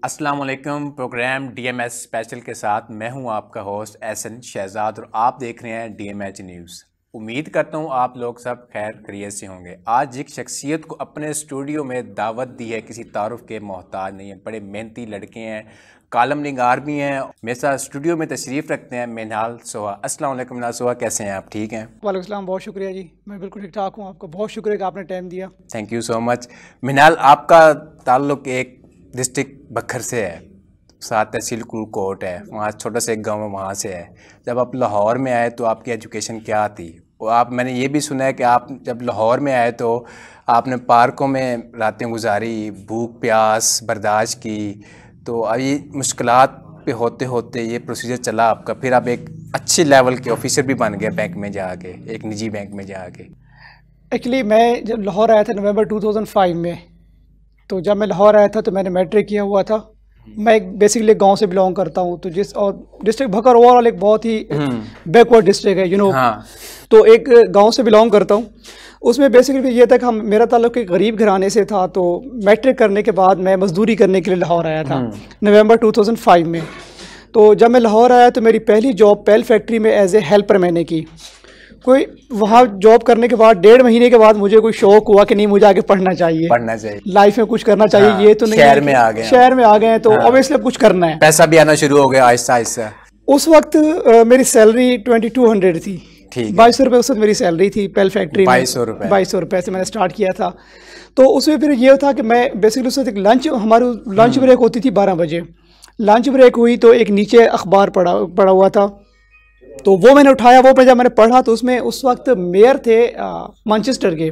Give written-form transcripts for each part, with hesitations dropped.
अस्सलाम वालेकुम। Programme DMH special के साथ मैं हूं आपका होस्ट एहसन शहजाद और आप देख रहे हैं DMH न्यूज़। उम्मीद करता हूं आप लोग सब खैर खैरियत से होंगे। आज एक शख्सियत को अपने स्टूडियो में दावत दी है, किसी तारुफ के मोहताज नहीं है। बड़े मेहनती लड़के हैं, कालम निगार भी हैं। मेरे साथ स्टूडियो में तशरीफ़ रखते हैं मिनहाल सोहा। अस्सलाम वालेकुम मिनहाल सोहा, कैसे हैं आप? ठीक हैं? वालेकुम सलाम, बहुत शुक्रिया जी, मैं बिल्कुल ठीक ठाक हूँ। आपका बहुत शुक्रिया कि आपने टाइम दिया। Thank you so much. Minhal, आपका ताल्लुक़ एक डिस्ट्रिक्ट बखर से है, साथ तहसील कोट है, वहाँ छोटा सा एक गाँव है, वहाँ से है। जब आप लाहौर में आए तो आपकी एजुकेशन क्या थी? और आप, मैंने ये भी सुना है कि आप जब लाहौर में आए तो आपने पार्कों में रातें गुजारी, भूख प्यास बर्दाश्त की। तो अभी मुश्किलात पे होते होते ये प्रोसीजर चला आपका, फिर आप एक अच्छे लेवल के ऑफिसर भी बन गए बैंक में जाके, एक निजी बैंक में जाके। एक्चुअली मैं जब लाहौर आया था नवंबर 2005 में, तो जब मैं लाहौर आया था तो मैंने मैट्रिक किया हुआ था। मैं एक बेसिकली गांव से बिलोंग करता हूं, तो और डिस्ट्रिक्ट भकर ओवरऑल एक बहुत ही बैकवर्ड डिस्ट्रिक्ट है, हाँ। तो एक गांव से बिलोंग करता हूं। उसमें बेसिकली ये था कि मेरा ताल्लुक एक गरीब घराने से था। तो मैट्रिक करने के बाद मैं मजदूरी करने के लिए लाहौर आया था नवंबर 2005 में। तो जब मैं लाहौर आया तो मेरी पहली जॉब पेल फैक्ट्री में एज ए हेल्पर मैंने की। कोई वहाँ जॉब करने के बाद 1.5 महीने के बाद मुझे कोई शौक हुआ कि नहीं, मुझे आगे पढ़ना चाहिए लाइफ में कुछ करना चाहिए। हाँ, ये तो नहीं, शहर में आ गए तो ऑब्वियसली कुछ करना है, पैसा भी आना शुरू हो गया आहिस्ता आहिस्ता। उस वक्त मेरी सैलरी 2200 थी, 2200 रुपये उस वक्त मेरी सैलरी थी पेल फैक्ट्री में। 2200 रुपये से मैंने स्टार्ट किया था। तो उसमें फिर ये था कि मैं बेसिकली उस वक्त हमारी लंच ब्रेक होती थी 12 बजे। लंच ब्रेक हुई तो एक नीचे अखबार पड़ा हुआ था, तो वो मैंने उठाया। वो जब मैंने पढ़ा तो उसमें उस वक्त मेयर थे मैनचेस्टर के,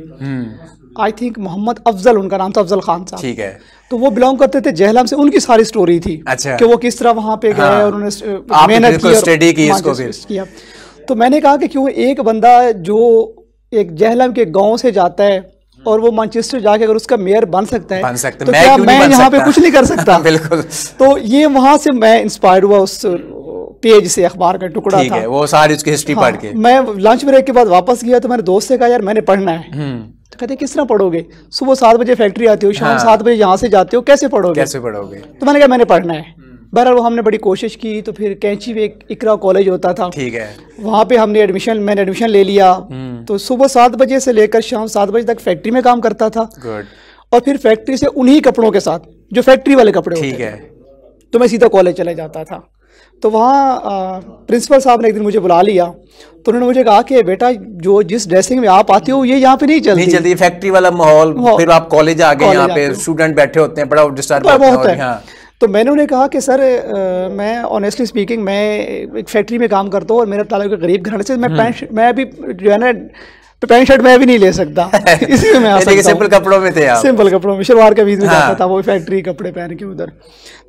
आई थिंक मोहम्मद अफजल उनका नाम था, अफजल खान साहब। ठीक है। तो वो बिलोंग करते थे जहलम से, उनकी सारी स्टोरी थी। अच्छा। कि वो किस तरह वहाँ पे गए और उन्होंने मेहनत की, स्टडी की, इसको किया। तो मैंने कहा कि क्यों एक बंदा जो एक जहलम के गाँव से जाता है और वो मैनचेस्टर जाके अगर उसका मेयर बन सकता है तो क्या मैं यहाँ पे कुछ नहीं कर सकता? बिल्कुल। तो ये वहाँ से मैं इंस्पायर्ड हुआ, उस पेज से, अखबार का टुकड़ा था, वो सारी उसकी हिस्ट्री पढ़ के। मैं लंच ब्रेक के बाद वापस गया तो मेरे दोस्त से कहा, यार मैंने पढ़ना है। तो कहते किस तरह पढ़ोगे? सुबह 7 बजे फैक्ट्री आती हो, शाम 7 बजे यहाँ से जाते हो, कैसे पढ़ोगे? तो मैंने कहा मैंने पढ़ना है। बहरहाल वो हमने बड़ी कोशिश की। तो फिर कैंची में एक इकरा कॉलेज होता था, ठीक है, वहाँ पे मैंने एडमिशन ले लिया। तो सुबह 7 बजे से लेकर शाम 7 बजे तक फैक्ट्री में काम करता था। और फिर फैक्ट्री से उन्हीं कपड़ों के साथ, जो फैक्ट्री वाले कपड़े होते हैं, तो मैं सीधा कॉलेज चले जाता था। तो वहाँ प्रिंसिपल साहब ने एक दिन मुझे बुला लिया, तो उन्होंने मुझे कहा कि बेटा जो जिस ड्रेसिंग में आप आते हो ये यहाँ पे नहीं चलती फैक्ट्री वाला माहौल। फिर आप कॉलेज आ गए, यहाँ पे स्टूडेंट बैठे होते हैं, बड़ा डिस्टर्ब होता है। तो मैंने उन्हें कहा कि सर मैं ऑनेस्टली स्पीकिंग मैं एक फैक्ट्री में काम करता हूँ और मेरा ताल्लुक गरीब घराने से, मैं अभी जो है ना पैंट शर्ट मैं भी नहीं ले सकता इसी में मैं आ सकता हूँ। सिंपल कपड़ों में थे आप? सिंपल कपड़ों में, शलवार कमीज में जाता था, वो फैक्ट्री कपड़े पहन के उधर।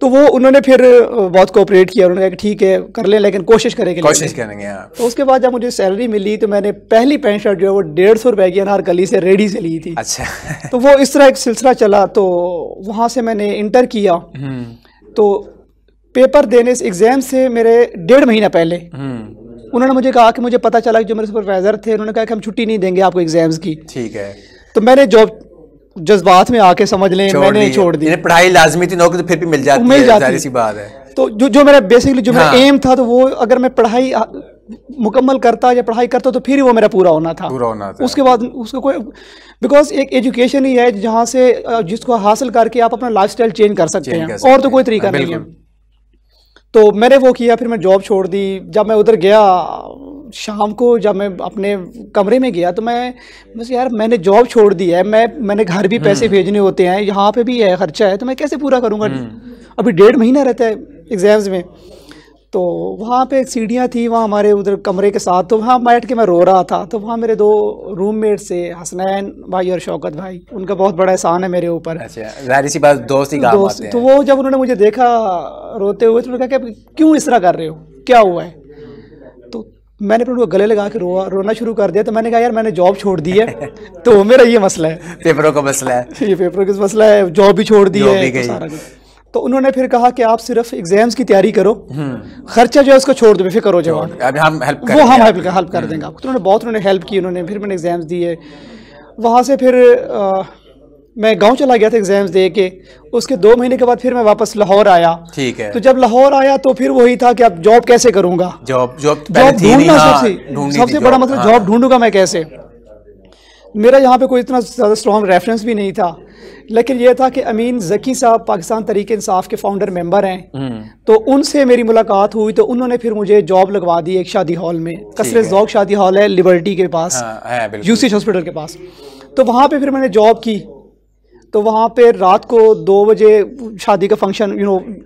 तो वो उन्होंने फिर बहुत कोऑपरेट किया, उन्होंने कहा ठीक है कर ले, लेकिन कोशिश करेंगे। तो उसके बाद जब मुझे सैलरी मिली तो मैंने पहली पैंट शर्ट जो है वो 150 रुपए की अनारकली से रेडी से ली थी। अच्छा। तो वो इस तरह एक सिलसिला चला। तो वहाँ से मैंने इंटर किया। तो पेपर देने से, एग्जाम से मेरे 1.5 महीना पहले उन्होंने मुझे कहा कि मुझे पता चला कि जो मेरे सुपरवाइजर थे उन्होंने कहा कि हम छुट्टी नहीं देंगे आपको एग्जाम्स की। ठीक है। तो मैंने जॉब जज्बात में आके समझ लें मैंने छोड़ दी। पढ़ाई लाजमी थी, नौकरी तो फिर भी मिल जाती है, जाहिर सी बात है। तो जो मेरा बेसिकली जो मेरा एम था, तो वो अगर मैं पढ़ाई मुकम्मल करता या पढ़ाई करता तो फिर वो मेरा पूरा होना था। उसके बाद उसको कोई, बिकॉज एक एजुकेशन ही है जहाँ से जिसको हासिल करके आप अपना लाइफस्टाइल चेंज कर सकते हैं, और तो कोई तरीका नहीं है। तो मैंने वो किया, फिर मैं जॉब छोड़ दी। जब मैं उधर गया शाम को, जब मैं अपने कमरे में गया तो मैं बस, यार मैंने जॉब छोड़ दी है, मैंने घर भी पैसे भेजने होते हैं, यहाँ पे भी है खर्चा है, तो मैं कैसे पूरा करूँगा? अभी 1.5 महीना रहता है एग्जाम्स में। तो वहाँ पे एक सीढ़ियाँ थी, वहाँ हमारे उधर कमरे के साथ, तो वहाँ बैठ के मैं रो रहा था। तो वहाँ मेरे 2 रूममेट से, हसनैन भाई और शौकत भाई, उनका बहुत बड़ा एहसान है मेरे ऊपर। अच्छा, जाहिर सी बात, दोस्त ही काम आते हैं। तो वो जब उन्होंने मुझे देखा रोते हुए तो उन्होंने कहा कि क्यों इस तरह कर रहे हो, क्या हुआ है? तो मैंने फिर उनको गले लगा के रोना शुरू कर दिया। तो मैंने कहा यार मैंने जॉब छोड़ दी है, तो मेरा ये मसला है, पेपरों का मसला है, ये पेपरों का मसला है, जॉब भी छोड़ दी है, सारा कुछ। तो उन्होंने फिर कहा कि आप सिर्फ एग्जाम्स की तैयारी करो, खर्चा जो है उसको छोड़ दो, बेफिक्र करो, जवाब हम हेल्प कर देंगे आपको। तो उन्होंने हेल्प की। उन्होंने फिर मैंने एग्जाम्स दिए। वहाँ से फिर मैं गांव चला गया था एग्जाम्स दे के, उसके 2 महीने के बाद फिर मैं वापस लाहौर आया। ठीक है। तो जब लाहौर आया तो फिर वही था कि अब जॉब कैसे करूंगा, जॉब ढूंढना सबसे बड़ा मतलब जॉब ढूंढूंगा मैं कैसे। मेरा यहाँ पे कोई इतना ज़्यादा स्ट्रॉन्ग रेफरेंस भी नहीं था, लेकिन यह था कि अमीन ज़की साहब पाकिस्तान तहरीक इंसाफ के फाउंडर मेंबर हैं, तो उनसे मेरी मुलाकात हुई, तो उन्होंने फिर मुझे जॉब लगवा दी एक शादी हॉल में। कसरे ज़ौक शादी हॉल है लिबर्टी के पास, यूसी हॉस्पिटल के पास। तो वहाँ पे फिर मैंने जॉब की। तो वहाँ पे रात को 2 बजे शादी का फंक्शन,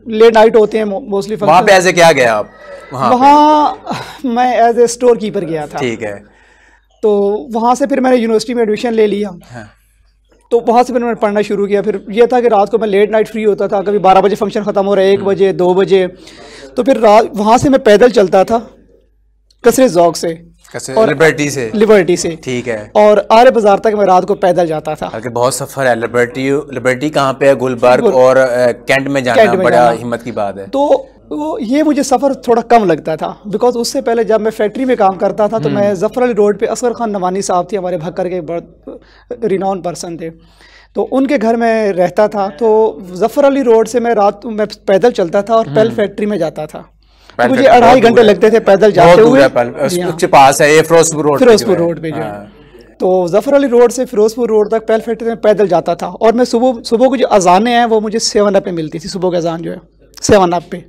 लेट नाइट होते हैं मोस्टली फंक्शन। वहाँ पे ऐसे क्या गया आप? वहाँ मैं एज ए स्टोर कीपर गया था। ठीक है। तो वहाँ से फिर मैंने यूनिवर्सिटी में एडमिशन ले लिया। हाँ। तो वहाँ से फिर मैंने पढ़ना शुरू किया। फिर यह था कि रात को मैं लेट नाइट फ्री होता था, कभी 12 बजे फंक्शन ख़त्म हो रहा है, 1 बजे 2 बजे। तो फिर वहाँ से मैं पैदल चलता था कसरे ज़ौक से और लिबर्टी से। ठीक है। और आर्य बाजार तक मैं रात को पैदल जाता था। बहुत सफ़र है। लिबर्टी कहाँ पे है? गुलबर्ग और कैंट में जाना बड़ा हिम्मत की बात है। तो ये मुझे सफ़र थोड़ा कम लगता था, बिकॉज उससे पहले जब मैं फैक्ट्री में काम करता था तो मैं ज़फ़र अली रोड पे असगर खान नवानी साहब थे, हमारे भक्कर के बहुत रिनाउंड पर्सन थे, तो उनके घर में रहता था। तो ज़फ़र अली रोड से मैं रात में पैदल चलता था और पेल फैक्ट्री में जाता था। तो मुझे 2.5 घंटे लगते थे पैदल जाते हुए। उसके पास है ये फिरोजपुर रोड पे जो है। तो ज़फ़र अली रोड से फिरोजपुर रोड तक पेल फैक्ट्री में पैदल जाता था। और मैं सुबह को जो अजानें हैं वो मुझे 7 अप पे मिलती थी। सुबह की अजान जो है 7 अप पे,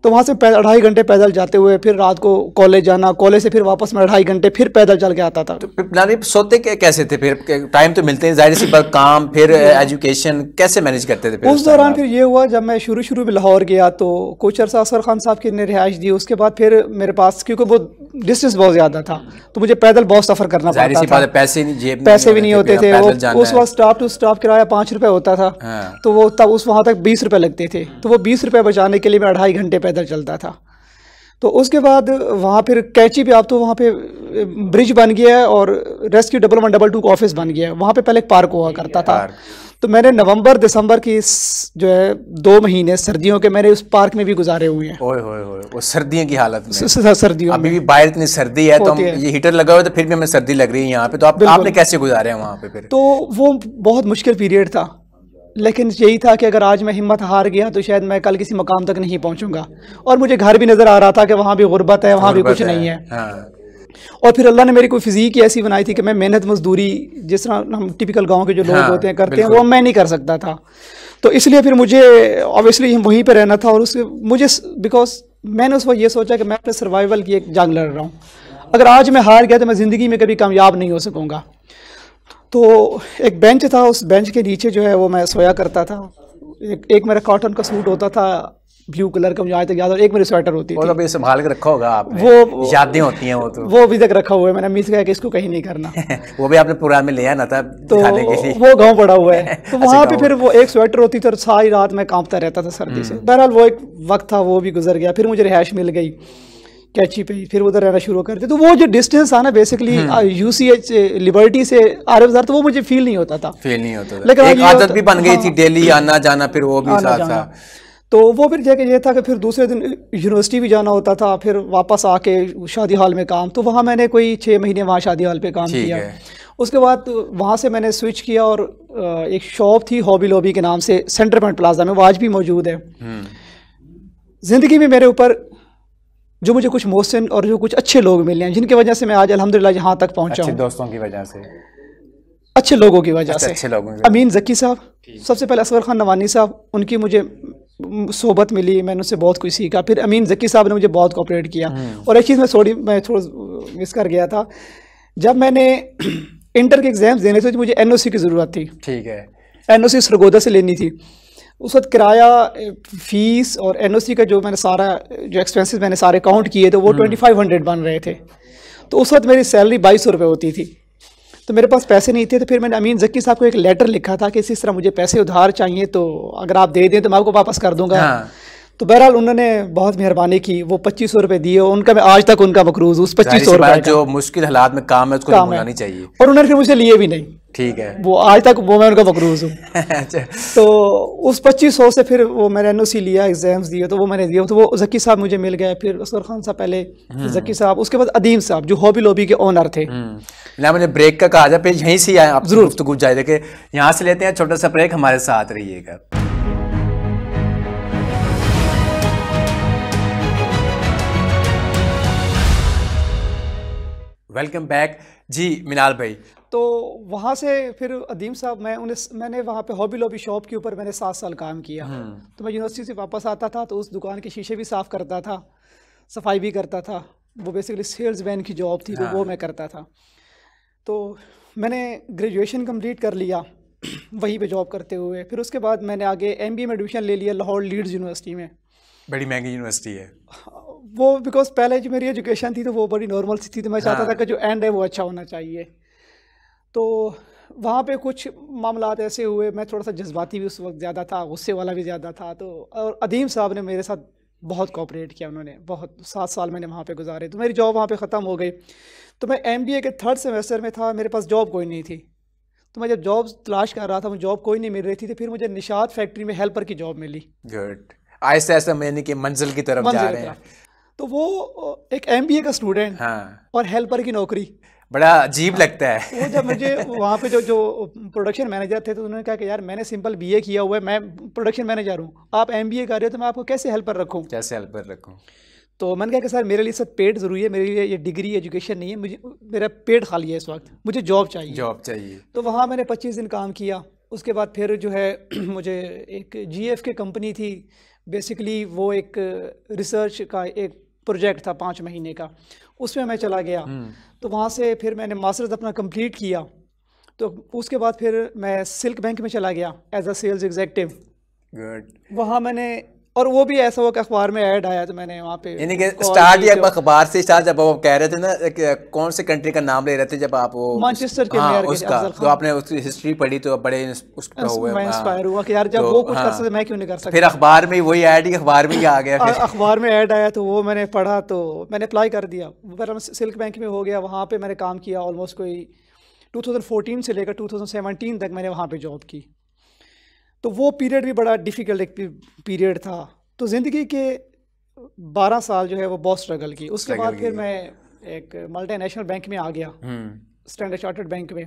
तो वहाँ से 2.5 घंटे पैदल जाते हुए फिर रात को कॉलेज जाना, कॉलेज से फिर वापस मैं 2.5 घंटे फिर पैदल चल के आता था। तो सोते कैसे थे फिर? टाइम तो मिलते हैं जाहिर सी बात, काम फिर एजुकेशन कैसे मैनेज करते थे फिर? उस दौरान फिर ये हुआ, जब मैं शुरू में लाहौर गया तो कुछ अर्सा असगर खान साहब की ने रिहाइश दी। उसके बाद फिर मेरे पास, क्योंकि वो डिस्टेंस बहुत ज़्यादा था, तो मुझे पैदल बहुत सफ़र करना पड़ता था। पैसे भी नहीं होते थे। उस वक्त स्टॉप टू स्टॉप किराया 5 रुपये होता था। तो वो तब वहाँ तक 20 रुपये लगते थे। तो वो 20 रुपये बचाने के लिए मैं 2.5 घंटे पैदल चलता था। तो उसके बाद वहाँ फिर कैची पे, आप तो वहाँ पे ब्रिज बन गया है और रेस्क्यू 11122 का ऑफिस बन गया है। वहाँ पे पहले एक पार्क हुआ करता था। तो मैंने नवंबर दिसंबर की जो है 2 महीने सर्दियों के मैंने उस पार्क में भी गुजारे हुए हैं। ओए होए होए, वो सर्दियों की हालत में। सर्दियों अभी भी बाहर इतनी सर्दी है, तो ये हीटर लगा हुआ है, तो फिर भी हमें सर्दी लग रही है यहाँ पे। तो आपने कैसे गुजारे हैं वहाँ पे फिर? तो वो बहुत मुश्किल पीरियड था, लेकिन यही था कि अगर आज मैं हिम्मत हार गया तो शायद मैं कल किसी मकाम तक नहीं पहुँचूंगा। और मुझे घर भी नज़र आ रहा था कि वहाँ भी गुर्बत है, वहाँ भी कुछ नहीं है। और फिर अल्लाह ने मेरी कोई फिजीक ही ऐसी बनाई थी कि मैं मेहनत मजदूरी, जिस तरह हम टिपिकल गांव के जो लोग होते हैं करते हैं, वो मैं नहीं कर सकता था। तो इसलिए फिर मुझे ऑब्वियसली वहीं पे रहना था। और उसके मुझे बिकॉज मैंने उस वक्त ये सोचा कि मैं अपने सर्वाइवल की एक जंग लड़ रहा हूँ। अगर आज मैं हार गया तो मैं ज़िंदगी में कभी कामयाब नहीं हो सकूँगा। तो एक बेंच था, उस बेंच के नीचे जो है वो मैं सोया करता था। एक मेरा कॉटन का सूट होता था ब्लू कलर का, मुझे आज तक याद है। एक मेरी स्वेटर होती थी। अभी संभाल के रखा होगा आपने? वो यादें होती हैं वो अभी तक रखा हुआ है। मैंने अम्मी से कहा कि इसको कहीं नहीं करना। वो भी आपने प्रोग्राम में लिया ना था दिखाने के लिए? वो गाँव पड़ा हुआ है। तो वहाँ पे फिर वो एक स्वेटर होती थी और सारी रात मैं कांपता रहता था सर्दी से। बहरहाल वो एक वक्त था, वो भी गुजर गया। फिर मुझे रिहाइश मिल गई कैची पे, फिर उधर रहना शुरू कर दिया। तो वो जो डिस्टेंस था ना बेसिकली यूसीएच लिबर्टी से आर्य बाजार, तो वो मुझे फील नहीं होता था। लेकिन एक आदत भी बन गई थी, डेली आना जाना, फिर वो भी साथ था। तो वो फिर जगह ये था कि फिर दूसरे दिन यूनिवर्सिटी भी जाना होता था, फिर वापस आके शादी हॉल में काम। तो वहाँ मैंने कोई 6 महीने वहाँ शादी हॉल पे काम किया। उसके बाद वहाँ से मैंने स्विच किया और एक शॉप थी हॉबी लॉबी के नाम से, सेंटर पॉइंट प्लाजा में, वो आज भी मौजूद है। ज़िंदगी में मेरे ऊपर जो मुझे कुछ मोहसिन और जो कुछ अच्छे लोग मिले हैं, जिनकी वजह से मैं आज अल्हम्दुलिल्लाह यहाँ तक पहुँचा हूँ। अच्छे दोस्तों की वजह से, अच्छे लोगों की वजह से। अच्छे लोगों से। अमीन ज़की साहब, सबसे पहले असगर खान नवानी साहब, उनकी मुझे सोहबत मिली, मैंने उससे बहुत कुछ सीखा। फिर अमीन ज़की साहब ने मुझे बहुत कोऑपरेट किया। और एक चीज़ मैं थोड़ा मिस कर गया था, जब मैंने इंटर के एग्ज़ाम्स देने थे तो मुझे एनओसी की ज़रूरत थी। ठीक है। एनओसी सरगोदा से लेनी थी। उस वक्त किराया, फ़ीस और एनओसी का जो मैंने सारा जो एक्सपेंसेस मैंने सारे काउंट किए थे वो 2500 बन रहे थे। तो उस वक्त मेरी सैलरी 2200 रुपये होती थी। तो मेरे पास पैसे नहीं थे। तो फिर मैंने अमीन ज़की साहब को एक लेटर लिखा था कि इस तरह मुझे पैसे उधार चाहिए, तो अगर आप दे दें तो मैं आपको वापस कर दूंगा। तो बहरहाल उन्होंने बहुत मेहरबानी की, वो 2500 रुपये दिए, उनका मैं आज तक उनका मकरूज हूँ उस 2500 रुपये। जो मुश्किल हालात में काम है उसको काम भूलना नहीं चाहिए। और उन्होंने फिर मुझसे लिए भी नहीं, ठीक है, वो आज तक वो मैं उनका मकरूज हूँ। अच्छा। तो उस 2500 से फिर वो मैंने NOC लिया, एग्जाम्स दिए, तो वो मैंने दिया, तो वो जकी साहब मुझे मिल गए, फिर असगर खान साहब पहले, जकी साहब, उसके बाद अदीम साहब जो हॉबी लॉबी के ओनर थे। ना मुझे ब्रेक का कहा जाए, फिर यहीं से आप जरूर गुफ्तगू जारी रखे, यहाँ से लेते हैं छोटा सा ब्रेक, हमारे साथ रहिएगा। वेलकम बैक जी मिनाल भाई। तो वहाँ से फिर अदीम साहब, मैंने वहाँ पे हॉबी लॉबी शॉप के ऊपर मैंने 7 साल काम किया। तो मैं यूनिवर्सिटी से वापस आता था तो उस दुकान के शीशे भी साफ़ करता था, सफाई भी करता था। वो बेसिकली सेल्स मैन की जॉब थी, तो वो मैं करता था। तो मैंने ग्रेजुएशन कंप्लीट कर लिया वहीं पे जॉब करते हुए। फिर उसके बाद मैंने आगे MBA में एडमिशन ले लिया लाहौर लीड्स यूनिवर्सिटी में। बड़ी महंगी यूनिवर्सिटी है वो, बिकॉज पहले जो मेरी एजुकेशन थी तो वो बड़ी नॉर्मल सी थी, तो मैं चाहता था कि जो एंड है वो अच्छा होना चाहिए। तो वहाँ पे कुछ मामलात ऐसे हुए, मैं थोड़ा सा जज्बाती भी उस वक्त ज़्यादा था, गुस्से वाला भी ज़्यादा था। तो और अदीम साहब ने मेरे साथ बहुत कोऑपरेट किया, उन्होंने बहुत 7 साल मैंने वहाँ पे गुजारे। तो मेरी जॉब वहाँ पे ख़त्म हो गई। तो मैं MBA के 3rd सेमेस्टर में था, मेरे पास जॉब कोई नहीं थी। तो मैं जब जॉब तलाश कर रहा था, मुझे जॉब कोई नहीं मिल रही थी, तो फिर मुझे निशात फैक्ट्री में हेल्पर की जॉब मिली। गुड, आहिस्ता आहिस्ता मैंने की मंजिल की तरफ जा रहे हैं। तो वो एक MBA का स्टूडेंट, हाँ, और हेल्पर की नौकरी, बड़ा अजीब लगता है। वो जब मुझे वहाँ पे जो प्रोडक्शन मैनेजर थे, तो उन्होंने कहा कि यार मैंने सिंपल BA किया हुआ है, मैं प्रोडक्शन मैनेजर हूँ, आप MBA कर रहे हो, तो मैं आपको कैसे हेल्पर रखूँ, कैसे हेल्पर रखूँ। तो मैंने कहा कि सर मेरे लिए सर पेड ज़रूरी है, मेरे लिए ये डिग्री एजुकेशन नहीं है, मुझे मेरा पेड खाली है इस वक्त, मुझे जॉब चाहिए, जॉब चाहिए। तो वहाँ मैंने 25 दिन काम किया। उसके बाद फिर जो है मुझे एक GF की कंपनी थी, बेसिकली वो एक रिसर्च का एक प्रोजेक्ट था 5 महीने का, उसमें मैं चला गया। तो वहाँ से फिर मैंने मास्टर्स अपना कंप्लीट किया। तो उसके बाद फिर मैं सिल्क बैंक में चला गया as a sales executive. Good. वहाँ मैंने, और वो भी ऐसा हुआ कि अखबार में ऐड आया, तो मैंने वहाँ पे यानी कि स्टार्ट ही अखबार से स्टार्ट, जब वो कह रहे थे ना कौन से कंट्री का नाम ले रहे थे, जब आप वो मैनचेस्टर के मेयर के उसका, तो आपने उसकी हिस्ट्री पढ़ी तो बड़े उसका हुए, मैं इंस्पायर हुआ कि यार जब वो कुछ कर सकते मैं क्यों नहीं कर सकता। फिर अखबार में वही ऐड ही अखबार में ही आ गया, फिर अखबार में ऐड आया तो वो मैंने पढ़ा, तो मैंने अप्लाई कर दिया। फिर सिल्क बैंक में हो गया, वहाँ पे मैंने काम किया ऑलमोस्ट कोई 2014 से लेकर 2017 तक मैंने वहाँ पे जॉब की। तो वो पीरियड भी बड़ा डिफ़िकल्ट एक पीरियड था। तो ज़िंदगी के 12 साल जो है वो बहुत स्ट्रगल की। उसके बाद फिर मैं एक मल्टीनेशनल बैंक में आ गया, स्टैंडर्ड चार्टर्ड बैंक में।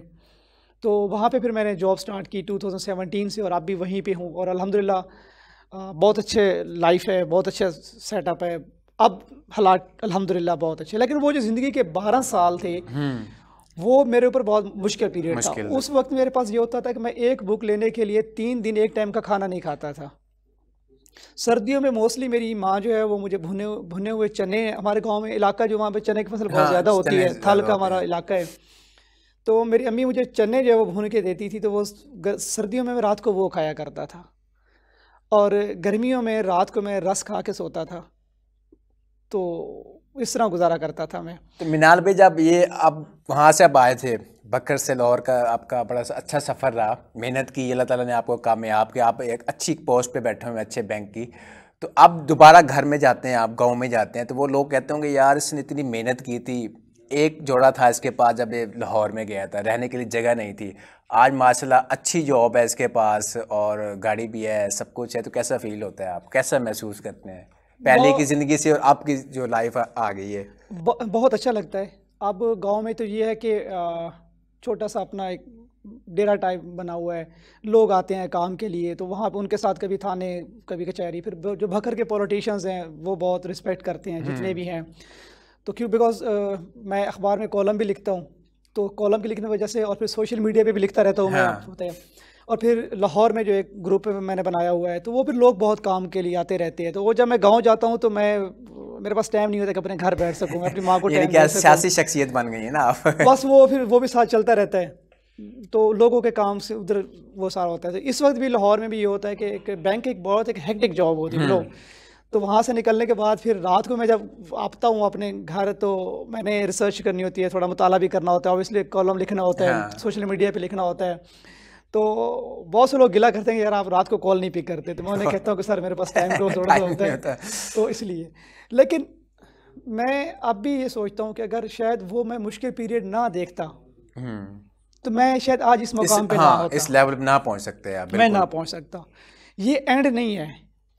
तो वहाँ पे फिर मैंने जॉब स्टार्ट की 2017 से, और अब भी वहीं पे हूँ। और अल्हम्दुलिल्लाह बहुत अच्छे लाइफ है, बहुत अच्छा सेटअप है, अब हालात अल्हम्दुलिल्लाह बहुत अच्छे। लेकिन वो जो ज़िंदगी के 12 साल थे वो मेरे ऊपर बहुत मुश्किल पीरियड था। उस वक्त मेरे पास ये होता था कि मैं एक बुक लेने के लिए 3 दिन एक टाइम का खाना नहीं खाता था। सर्दियों में मोस्टली मेरी माँ जो है वो मुझे भुने हुए चने, हमारे गांव में इलाका जो वहाँ पे चने की फसल बहुत ज़्यादा होती है, थल का हमारा इलाका है, तो मेरी अम्मी मुझे चने जो है वो भून के देती थी। तो वो सर्दियों में मैं रात को वो खाया करता था, और गर्मियों में रात को मैं रस खा के सोता था। तो इस तरह गुजारा करता था मैं। तो मिनाल भाई, जब ये अब वहाँ से अब आए थे बकर से लाहौर का, आपका बड़ा अच्छा सफ़र रहा, मेहनत की, अल्लाह ताला ने आपको कामयाब किया, आप एक अच्छी पोस्ट पे बैठे हुए अच्छे बैंक की। तो अब दोबारा घर में जाते हैं, आप गांव में जाते हैं, तो वो लोग कहते होंगे यार इसने इतनी मेहनत की थी, एक जोड़ा था इसके पास जब ये लाहौर में गया था, रहने के लिए जगह नहीं थी, आज माशाल्लाह अच्छी जॉब है इसके पास और गाड़ी भी है, सब कुछ है, तो कैसा फील होता है, आप कैसा महसूस करते हैं पहले की ज़िंदगी से और आपकी जो लाइफ आ गई है? बहुत अच्छा लगता है। अब गांव में तो ये है कि छोटा सा अपना एक डेरा टाइप बना हुआ है, लोग आते हैं काम के लिए, तो वहाँ पे उनके साथ कभी थाने कभी कचहरी, फिर जो भखर के पॉलिटिशियंस हैं वो बहुत रिस्पेक्ट करते हैं जितने भी हैं। तो क्यों, बिकॉज मैं अखबार में कॉलम भी लिखता हूँ, तो कॉलम की लिखने की वजह से, और फिर सोशल मीडिया पे भी लिखता रहता हूँ मैं, होता है। और फिर लाहौर में जो एक ग्रुप मैंने बनाया हुआ है, तो वो फिर लोग बहुत काम के लिए आते रहते हैं। तो वो जब मैं गांव जाता हूँ तो मेरे पास टाइम नहीं होता कि अपने घर बैठ सकूँ, अपनी माँ को टाइम दे सकूँ। सियासी शख्सियत बन गई है ना आप। बस वो फिर वो भी साथ चलता रहता है, तो लोगों के काम से उधर वो सारा होता है। तो इस वक्त भी लाहौर में भी ये होता है कि एक बैंक एक बहुत एक हेक्टिक जॉब होती है लोग। तो वहाँ से निकलने के बाद फिर रात को मैं जब आता हूँ अपने घर, तो मैंने रिसर्च करनी होती है, थोड़ा मुताला भी करना होता है, ऑब्वियसली कॉलम लिखना होता है, सोशल मीडिया पे लिखना होता है। तो बहुत से लोग गिला करते हैं कि यार आप रात को कॉल नहीं पिक करते, तो मैं उन्हें कहता हूँ कि सर मेरे पास टाइम तो थोड़ा सा होता है, तो इसलिए। लेकिन मैं अब भी ये सोचता हूँ कि अगर शायद वो मैं मुश्किल पीरियड ना देखता तो मैं शायद आज इस मुकाम पे ना होता, इस लेवल पे ना पहुँच सकते आप, मैं ना पहुँच सकता। ये एंड नहीं है,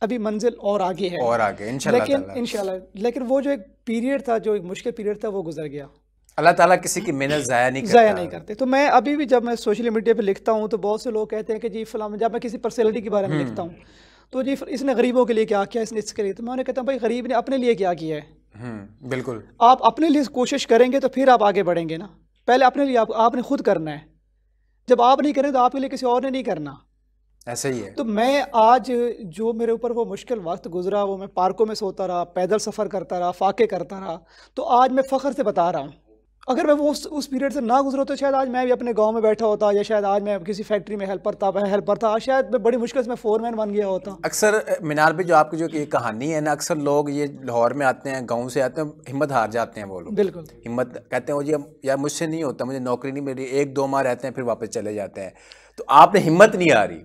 अभी मंजिल और आगे है, और आगे इंशाल्लाह। लेकिन इंशाल्लाह, लेकिन वो जो एक पीरियड था, जो एक मुश्किल पीरियड था, वो गुजर गया। अल्लाह ताला किसी की मेहनत ज़ाया नहीं करते। तो मैं अभी भी जब मैं सोशल मीडिया पे लिखता हूँ तो बहुत से लोग कहते हैं कि जी फलां, जब मैं किसी पर्सनैलिटी के बारे में लिखता हूँ तो जी इसने गरीबों के लिए क्या किया, इसने इसके लिए, तो मैं उन्हें कहता हूँ भाई गरीब ने अपने लिए क्या किया है। बिल्कुल, आप अपने लिए कोशिश करेंगे तो फिर आप आगे बढ़ेंगे ना। पहले अपने लिए आपने खुद करना है, जब आप नहीं करें तो आपके लिए किसी और ने नहीं करना। ऐसा ही है। तो मैं आज जो मेरे ऊपर वो मुश्किल वक्त गुजरा, वो मैं पार्कों में सोता रहा, पैदल सफ़र करता रहा, फाके करता रहा, तो आज मैं फ़ख्र से बता रहा हूँ। अगर मैं वो उस पीरियड से ना गुजरा तो शायद आज मैं भी अपने गांव में बैठा होता, या शायद आज मैं किसी फैक्ट्री में हेल्पर था, आज शायद मैं बड़ी मुश्किल से मैं फोरमैन बन गया होता। अक्सर मिनाल भाई, जो आपकी जो ये कहानी है ना, अक्सर लोग ये लाहौर में आते हैं, गांव से आते हैं, हिम्मत हार जाते हैं वो लोग। बिल्कुल, हिम्मत कहते हैं वो जी यार मुझसे नहीं होता, मुझे नौकरी नहीं मिली, 1-2 माह रहते हैं फिर वापस चले जाते हैं। तो आपने हिम्मत नहीं हारी।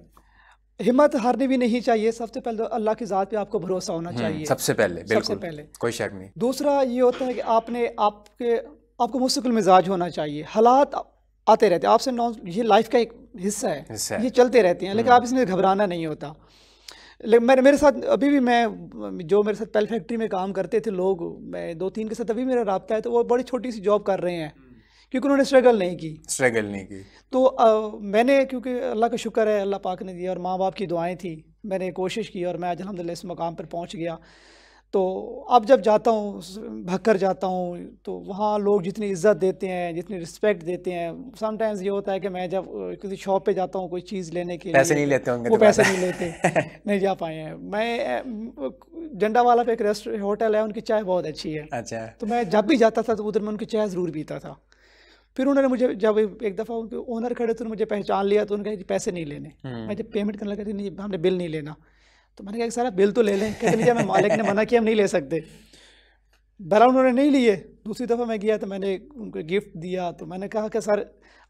हिम्मत हारनी भी नहीं चाहिए। सबसे पहले तो अल्लाह की ज़ात पे आपको भरोसा होना चाहिए, सबसे पहले, बिल्कुल, सबसे पहले, कोई शक नहीं। दूसरा ये होता है कि आपको मुस्तकिल मिजाज होना चाहिए। हालात आते रहते हैं आपसे, ये लाइफ का एक हिस्सा है, ये चलते रहते हैं, लेकिन आप इसमें घबराना नहीं होता। लेकिन मेरे साथ अभी भी, मैं जो मेरे साथ पहले फैक्ट्री में काम करते थे लोग, मैं 2-3 के साथ अभी मेरा राब्ता है, तो वो बड़ी छोटी सी जॉब कर रहे हैं क्योंकि उन्होंने स्ट्रगल नहीं की। तो मैंने, क्योंकि अल्लाह का शुक्र है, अल्लाह पाक ने दिया और माँ बाप की दुआएं थी, मैंने कोशिश की और मैं आज अल्हम्दुलिल्लाह इस मकाम पर पहुँच गया। तो अब जब जाता हूँ, भक्कर जाता हूँ, तो वहाँ लोग जितनी इज़्ज़त देते हैं, जितनी रिस्पेक्ट देते हैं, समटाइम्स ये होता है कि मैं जब किसी शॉप पे जाता हूँ कोई चीज़ लेने के लिए, पैसे नहीं लेते होंगे, वो पैसे नहीं लेते, नहीं जा पाए हैं। मैं जंडा वाला पे एक होटल है, उनकी चाय बहुत अच्छी है। अच्छा। तो मैं जब भी जाता था तो उधर मैं उनकी चाय ज़रूर पीता था। फिर उन्होंने मुझे, जब एक दफ़ा उनके ओनर खड़े तो मुझे पहचान लिया, तो उन्होंने कहा पैसे नहीं लेने। मैं जब पेमेंट करने लगा, नहीं हमने बिल नहीं लेना। तो मैंने कहा सारा बिल तो ले लें। कहते नहीं, मैं मालिक ने मना किया, हम नहीं ले सकते। बहरहाल उन्होंने नहीं लिए। दूसरी दफ़ा मैं गया तो मैंने उनको गिफ्ट दिया, तो मैंने कहा कि सर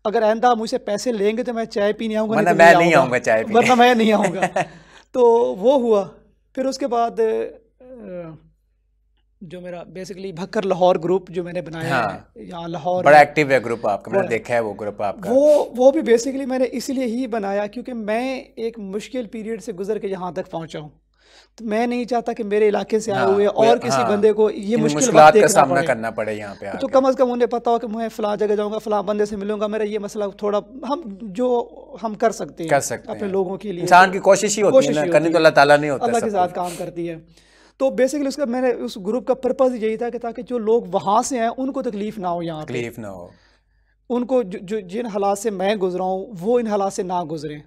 अगर आइंदा मुझसे पैसे लेंगे तो मैं चाय पीने आऊँगा, वरना मैं नहीं आऊँगा चाय पीने, वरना मैं नहीं आऊँगा। तो वो हुआ। फिर उसके बाद जो मेरा बेसिकली भक्कर लाहौर ग्रुप जो मैंने बनाया है, यहाँ लाहौर बड़ा एक्टिव है ग्रुप आपका, मैंने देखा है वो ग्रुप आपका। वो भी बेसिकली मैंने इसलिए ही बनाया क्योंकि मैं एक मुश्किल पीरियड से गुजर के यहाँ तक पहुँचा हूँ। तो मैं नहीं चाहता कि मेरे इलाके से आए हुए और किसी बंदे को ये मुश्किल का सामना करना पड़े यहाँ पे। तो कम से कम उन्हें पता हो कि मैं फलां जगह जाऊँगा, फलां बंदे से मिलूंगा, मेरा ये मसला थोड़ा हम कर सकते हैं अपने लोगों के लिए। इंसान की कोशिश ही होती है, करनी तो अल्लाह ताला नहीं होता, अल्लाह के साथ काम करती है। तो बेसिकली उसका मैंने उस ग्रुप का पर्पज़ यही था कि ताकि जो लोग वहाँ से हैं उनको तकलीफ़ ना हो, यहाँ तकलीफ़ ना हो, उनको जो जिन हालात से मैं गुजरा हूँ वो इन हालात से ना गुजरें।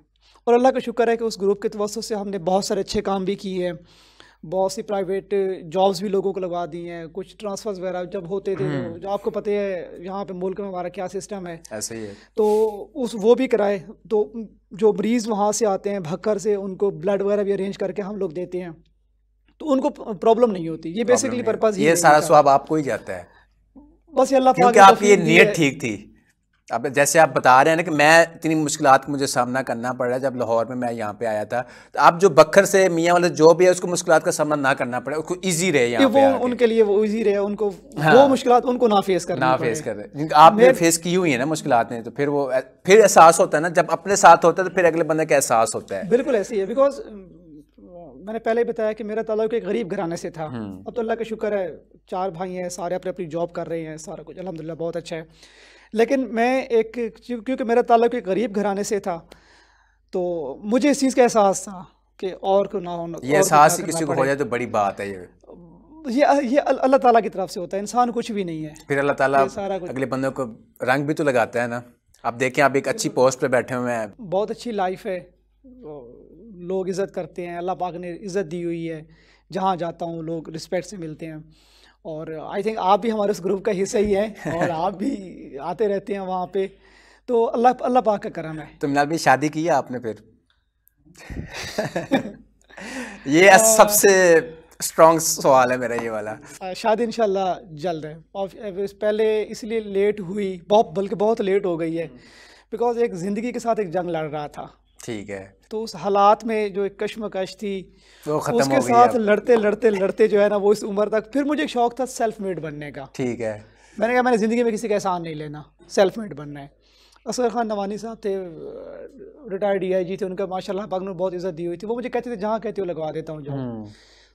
और अल्लाह का शुक्र है कि उस ग्रुप के तवस्सुस से हमने बहुत सारे अच्छे काम भी किए हैं, बहुत सी प्राइवेट जॉब्स भी लोगों को लगा दी हैं, कुछ ट्रांसफर्स वगैरह जब होते थे, जो आपको पता है यहाँ पे मुल्क में हमारा क्या सिस्टम है, ऐसे ही है, तो वो भी कराए। तो जो मरीज़ वहाँ से आते हैं भक्कर से, उनको ब्लड वगैरह भी अरेंज करके हम लोग देते हैं, तो उनको प्रॉब्लम नहीं होती। ये बेसिकली पर्पज़, ये सारा स्वाब आपको ही जाता है बस, अल्लाह क्योंकि आपकी ये नीयत ठीक थी। अब जैसे आप बता रहे हैं ना कि मैं इतनी मुश्किलात मुझे सामना करना पड़ रहा है, जब लाहौर में मैं यहाँ पे आया था, तो आप जो बखर से मियाँ वाला जो भी है उसको मुश्किलात का सामना ना करना पड़े, उसको इजी रहे यहाँ पे आके। उनके लिए वो इजी रहे, उनको वो मुश्किलात उनको ना फेस कर रहे। आपने फेस की हुई है ना मुश्किलात ने, तो फिर वो फिर एहसास होता है ना, जब अपने साथ होता है तो फिर अगले बंदे का एहसास होता है। बिल्कुल ऐसे ही है। बिकॉज मैंने पहले ही बताया कि मेरा ताल्लुक एक गरीब घराने से था। अब तो अल्लाह का शुक्र है 4 भाई हैं, सारे अपनी अपनी जॉब कर रहे हैं, सारा कुछ अल्हम्दुलिल्लाह बहुत अच्छा है। लेकिन मैं क्योंकि मेरा ताल्लुक एक गरीब घराने से था, तो मुझे इस चीज़ का एहसास था कि और को ना होना, ये एहसास ही किसी को हो जाए तो बड़ी बात है। ये अल्लाह ताला की तरफ से होता है, इंसान कुछ भी नहीं है। फिर अल्लाह ताला अगले बंदों को रंग भी तो लगाता है ना। आप देखें, आप एक अच्छी पोस्ट पे बैठे हुए हैं, बहुत अच्छी लाइफ है, लोग इज़्ज़त करते हैं, अल्लाह पाक ने इज़्ज़त दी हुई है, जहाँ जाता हूँ लोग रिस्पेक्ट से मिलते हैं। और आई थिंक आप भी हमारे उस ग्रुप का हिस्सा ही हैं और आप भी आते रहते हैं वहाँ पे, तो अल्लाह पाक का करम है। तो मिनाल भाई शादी की है आपने फिर? ये सबसे स्ट्रॉन्ग सवाल है मेरा ये वाला। शादी इंशाल्लाह जल्द है, और पहले इसलिए लेट हुई, बल्कि बहुत लेट हो गई है। बिकॉज एक ज़िंदगी के साथ एक जंग लड़ रहा था। ठीक है। तो उस हालात में जो एक कश्मकश थी वो खत्म उसके हो गई साथ अब। लड़ते लड़ते लड़ते जो है ना वो इस उम्र तक, फिर मुझे एक शौक था सेल्फ मेड बनने का। ठीक है। मैंने कहा मैंने ज़िंदगी में किसी का एहसान नहीं लेना, सेल्फ मेड बनना है। असगर खान नवानी साहब थे, रिटायर्ड DIG थे, उनका माशाल्लाह पाक ने बहुत इज़्ज़त दी हुई थी। वो मुझे कहते थे जहाँ कहते हो लगवा देता हूँ जॉब।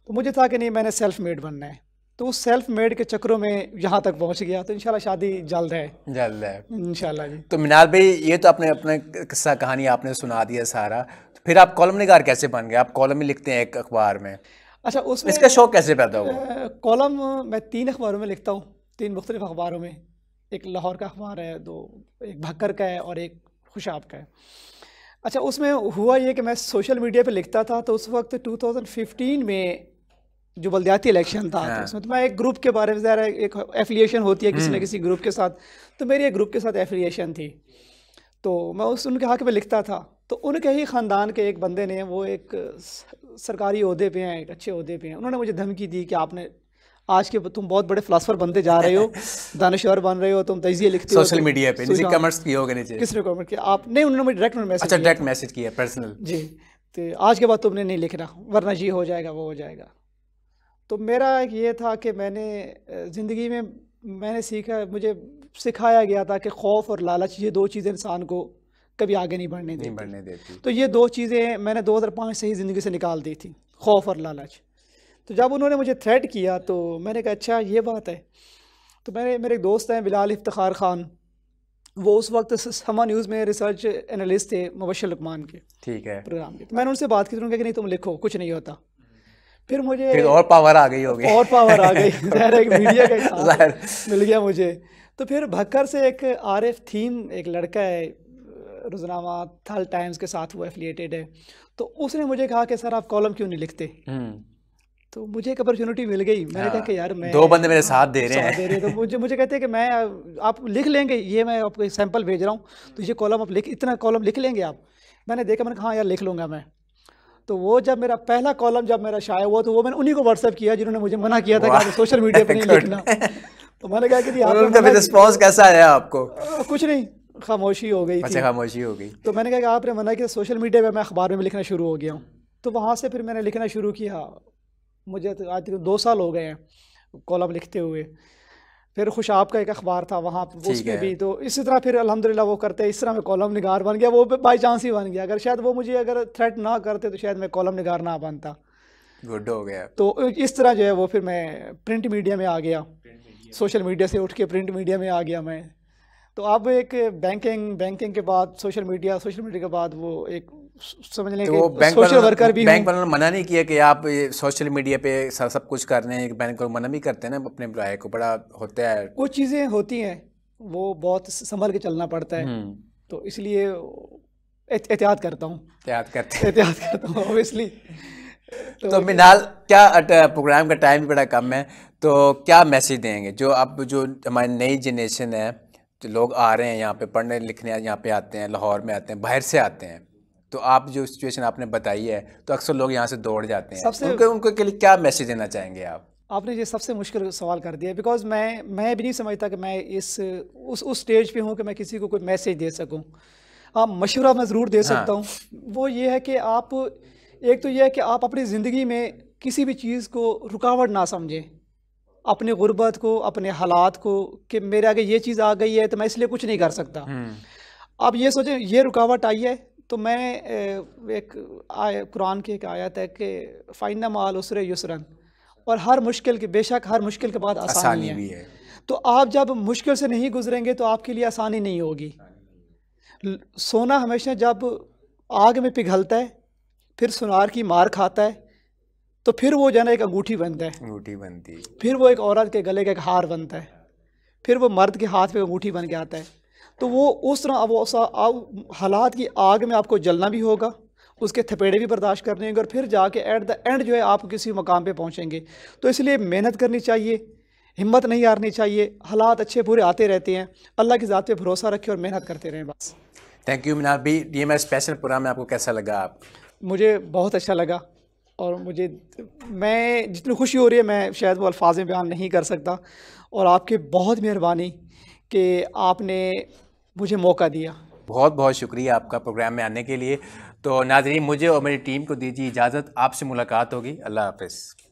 तो मुझे था कि नहीं मैंने सेल्फ मेड बनना है। तो उस सेल्फ मेड के चक्रों में यहाँ तक पहुँच गया। तो इंशाल्लाह शादी जल्द है, जल्द है इंशाल्लाह जी। तो मिनाल भाई, ये तो आपने अपना किस्सा कहानी आपने सुना दिया सारा, तो फिर आप कॉलम निगार कैसे बन गए? आप कॉलम ही लिखते हैं एक अखबार में, अच्छा, उसमें इसका शौक कैसे पैदा हुआ? कॉलम मैं 3 अखबारों में लिखता हूँ, 3 मुख्तलिफ अखबारों में। एक लाहौर का अखबार है, एक भक्कर का है और एक खुशाब का है। अच्छा, उसमें हुआ ये कि मैं सोशल मीडिया पे लिखता था। तो उस वक्त 2015 में जो बल्दियाती इलेक्शन था, तो उसमें तो मैं एक ग्रुप के बारे में, ज़रा एक एफिलिएशन होती है किसी न किसी ग्रुप के साथ, तो मेरी एक ग्रुप के साथ एफिलिएशन थी। तो मैं उनके हक़ में लिखता था। तो उनके ही ख़ानदान के एक बंदे ने, वो एक सरकारी ओहदे पे हैं, एक अच्छे ओहदे पे हैं, उन्होंने मुझे धमकी दी कि आपने आज के तुम बहुत बड़े फ़िलासफ़र बनते जा रहे हो, दानिश्वर बन रहे हो, तुम तज़िये लिखते हो सोशल मीडिया पे, नीचे कमेंट्स किए होंगे नीचे। किसने कमेंट किया? आप नहीं, उन्होंने मुझे डायरेक्ट मैसेज। अच्छा, डायरेक्ट मैसेज किया पर्सनल जी। तो आज के बाद तुमने नहीं लिखना, वरना ये हो जाएगा वो हो जाएगा। तो मेरा ये था कि मैंने ज़िंदगी में मैंने सीखा, मुझे सिखाया गया था कि खौफ और लालच, ये 2 चीज़ें इंसान को कभी आगे नहीं बढ़ने देती। तो ये 2 चीज़ें मैंने 2005 से ही ज़िंदगी से निकाल दी थी, खौफ और लालच। तो जब उन्होंने मुझे थ्रेट किया तो मैंने कहा अच्छा ये बात है। तो मेरे एक दोस्त हैं बिलाल इफ्तिखार खान, वो उस वक्त समा न्यूज़ में रिसर्च एनालिस्ट थे मुबश्शिर लुकमान के, ठीक है, प्रोग्राम के। तो मैंने उनसे बात की, तो उन्होंने कहा कि नहीं तुम लिखो, कुछ नहीं होता। फिर मुझे और पावर आ गई होगी, और पावर आ गई एक मीडिया का मिल गया मुझे। तो फिर भक्कर से एक आरिफ थीम, एक लड़का है, रोज़नामा थल टाइम्स के साथ वो एफिलिएटेड है। तो उसने मुझे कहा कि सर आप कॉलम क्यों नहीं लिखते? तो मुझे एक अपॉर्चुनिटी मिल गई। मैंने कहा कि यार मैं 2 बंदे मेरे साथ दे रहे हैं। तो मुझे कहते हैं कि मैं, आप लिख लेंगे, ये मैं आपको सैंपल भेज रहा हूँ, तो ये कॉलम आप इतना कॉलम लिख लेंगे आप? मैंने देखा, मैंने कहा हाँ यार लिख लूँगा मैं। तो वो जब मेरा पहला कॉलम जब मेरा शाया हुआ, तो वो मैंने उन्हीं को व्हाट्सएप किया जिन्होंने मुझे मना किया था कि आप सोशल मीडिया पर नहीं लिखना। तो मैंने कहा कि उनका रिस्पॉन्स कैसा आया आपको? कुछ नहीं, खामोशी हो गई। अच्छा, खामोशी हो गई। तो मैंने कहा कि आपने मना किया, सोशल मीडिया पे मैं अखबार में भी लिखना शुरू हो गया हूँ। तो वहाँ से फिर मैंने लिखना शुरू किया। मुझे तो आज तक 2 साल हो गए हैं कॉलम लिखते हुए। फिर खुशाब का एक अखबार था, वहाँ उसमें भी। तो इसी तरह फिर अल्हम्दुलिल्लाह वो करते, इस तरह मैं कॉलम निगार बन गया। वो बाई चांस ही बन गया। अगर शायद वो मुझे अगर थ्रेट ना करते तो शायद मैं कॉलम निगार ना बनता। गुड हो गया। तो इस तरह जो है वो फिर मैं प्रिंट मीडिया में आ गया, सोशल मीडिया से उठ के प्रिंट मीडिया में आ गया मैं। तो अब एक बैंकिंग के बाद सोशल मीडिया के बाद वो एक समझ लें कि सोशल वर्कर भी हूँ। बैंक वालों ने मना नहीं किया कि आप ये सोशल मीडिया पे सब कुछ कर रहे हैं? बैंक वाले मना भी करते हैं ना अपने एम्प्लॉय को, बड़ा होता है, कुछ चीज़ें होती हैं वो बहुत संभल के चलना पड़ता है। तो इसलिए एहतियात करता हूँ ऑब्वियसली। तो मिनाल, क्या प्रोग्राम का टाइम भी बड़ा कम है, तो क्या मैसेज देंगे जो अब जो हमारी नई जनरेशन है, जो लोग आ रहे हैं यहाँ पे पढ़ने लिखने, यहाँ पे आते हैं, लाहौर में आते हैं, बाहर से आते हैं, तो आप जो सिचुएशन आपने बताई है, तो अक्सर लोग यहाँ से दौड़ जाते हैं, उनको के लिए क्या मैसेज देना चाहेंगे आप? आपने ये सबसे मुश्किल सवाल कर दिया, बिकॉज मैं भी नहीं समझता कि मैं उस स्टेज पे हूँ कि मैं किसी को कोई मैसेज दे सकूँ। हाँ, मशवरा मैं ज़रूर दे सकता हूँ। वो ये है कि आप, एक तो ये है कि आप अपनी ज़िंदगी में किसी भी चीज़ को रुकावट ना समझें, अपनी गुर्बत को, अपने हालात को, कि मेरे आगे ये चीज़ आ गई है तो मैं इसलिए कुछ नहीं कर सकता। आप ये सोचें ये रुकावट आई है तो मैं एक कुरान की एक आयत है कि फ़इन्ना मअल उसरि युसरन, और हर मुश्किल के, बेशक हर मुश्किल के बाद आसानी भी है। तो आप जब मुश्किल से नहीं गुजरेंगे तो आपके लिए आसानी नहीं होगी। सोना हमेशा जब आग में पिघलता है, फिर सुनार की मार खाता है, तो फिर वो जो है ना एक अंगूठी बनता है, अंगूठी बनती है, फिर वो एक औरत के गले का एक हार बनता है, फिर वो मर्द के हाथ पे अंगूठी बन के आता है। तो वो उस तरह अब हालात की आग में आपको जलना भी होगा, उसके थपेड़े भी बर्दाश्त करने होंगे, और फिर जाके एट द एंड जो है आप किसी मकाम पे पहुंचेंगे। तो इसलिए मेहनत करनी चाहिए, हिम्मत नहीं हारनी चाहिए। हालात अच्छे बुरे आते रहते हैं, अल्लाह की ज़ात पे भरोसा रखें और मेहनत करते रहें बस। थैंक यू मिनाल भाई। ये मेरा स्पेशल प्रोग्राम में आपको कैसा लगा? आप? मुझे बहुत अच्छा लगा, और मैं जितनी खुशी हो रही है मैं शायद वो अल्फाज में बयान नहीं कर सकता। और आपकी बहुत मेहरबानी कि आपने मुझे मौका दिया। बहुत बहुत शुक्रिया आपका प्रोग्राम में आने के लिए। तो नाज़रीन, मुझे और मेरी टीम को दीजिए इजाज़त, आपसे मुलाकात होगी। अल्लाह हाफ़िज़।